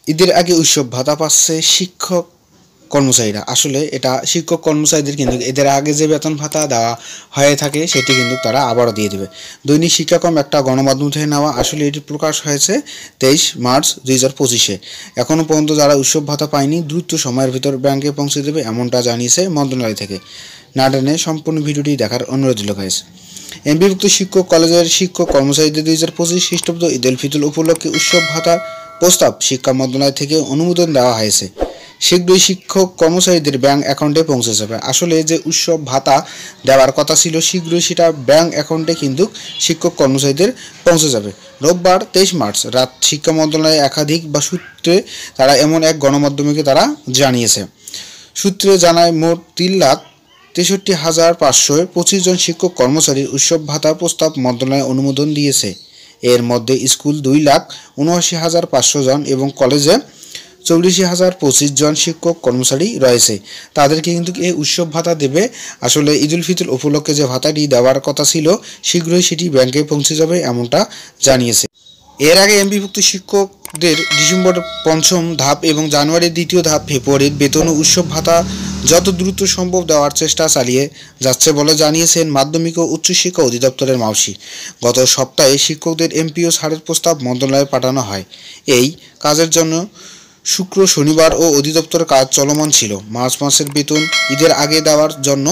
ঈদের আগে উৎসব ভাতা পাচ্ছে শিক্ষক কর্মচারীরা। আসলে এটা শিক্ষক কর্মচারীদের কিন্তু এদের আগে যে বেতন ভাতা দেওয়া হয়ে থাকে সেটি কিন্তু তারা আবারও দিয়ে দেবে। দৈনিক শিক্ষাক্রম একটা গণমাধ্যম থেকে নেওয়া। আসলে এটি প্রকাশ হয়েছে 23 মার্চ 2025-এ। এখনও পর্যন্ত যারা উৎসব ভাতা পায়নি দ্রুত সময়ের ভিতর ব্যাংকে পৌঁছে দেবে, এমনটা জানিয়েছে মন্ত্রণালয় থেকে। না টেনে সম্পূর্ণ ভিডিওটি দেখার অনুরোধ রইল গাইস। এমপিভুক্ত শিক্ষক কলেজের শিক্ষক কর্মচারীদের 2025 খ্রিস্টাব্দ ঈদ উল ফিতর উপলক্ষে উৎসব ভাতার প্রস্তাব শিক্ষা মন্ত্রণালয় থেকে অনুমোদন দেওয়া হয়েছে। শীঘ্রই শিক্ষক কর্মচারীদের ব্যাংক অ্যাকাউন্টে পৌঁছে যাবে। আসলে যে উৎসব ভাতা দেওয়ার কথা ছিল শীঘ্রই সেটা ব্যাংক অ্যাকাউন্টে কিন্তু শিক্ষক কর্মচারীদের পৌঁছে যাবে। রোববার 23 মার্চ রাত শিক্ষা মন্ত্রণালয়ের একাধিক বা সূত্রে তারা এমন এক গণমাধ্যমকে তারা জানিয়েছে। সূত্রে জানায় মোট 3,63,525 জন শিক্ষক কর্মচারীর উৎসব ভাতা প্রস্তাব মন্ত্রণালয় অনুমোদন দিয়েছে। এর মধ্যে স্কুল 2,79,500 জন এবং কলেজে 40,025 জন শিক্ষক কর্মচারী রয়েছে। তাদেরকে কিন্তু এই উৎসব ভাতা দেবে। আসলে ঈদ উল ফিতর উপলক্ষে যে ভাতাটি দেওয়ার কথা ছিল শীঘ্রই সেটি ব্যাংকে পৌঁছে যাবে, এমনটা জানিয়েছে। এর আগে এমপিভুক্ত শিক্ষকদের ডিসেম্বর পঞ্চম ধাপ এবং জানুয়ারির দ্বিতীয় ধাপ ফেব্রুয়ারির বেতন ও উৎসব ভাতা যত দ্রুত সম্ভব দেওয়ার চেষ্টা চালিয়ে যাচ্ছে বলে জানিয়েছেন মাধ্যমিক ও উচ্চশিক্ষা অধিদপ্তরের মাউসি। গত সপ্তাহে শিক্ষকদের এমপিও ছাড়ের প্রস্তাব মন্ত্রণালয়ে পাঠানো হয়। এই কাজের জন্য শুক্র শনিবার ও অধিদপ্তরের কাজ চলমান ছিল। মার্চ মাসের বেতন ঈদের আগে দেওয়ার জন্য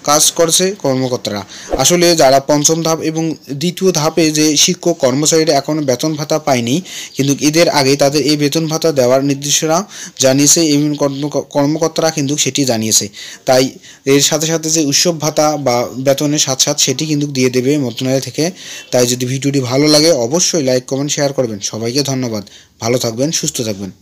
কাজ করছে কর্মকর্তারা। আসলে যারা পঞ্চম ধাপ এবং দ্বিতীয় ধাপে যে শিক্ষক কর্মচারীরা এখনও বেতন ভাতা পায়নি কিন্তু ঈদের আগে তাদের এই বেতন ভাতা দেওয়ার নির্দেশনা জানিয়েছে এবং কর্মকর্তারা কিন্তু সেটি জানিয়েছে। তাই এর সাথে সাথে যে উৎসব ভাতা বা বেতনের সাথে সেটি কিন্তু দিয়ে দেবে মন্ত্রণালয় থেকে। তাই যদি ভিডিওটি ভালো লাগে অবশ্যই লাইক কমেন্ট শেয়ার করবেন। সবাইকে ধন্যবাদ। ভালো থাকবেন, সুস্থ থাকবেন।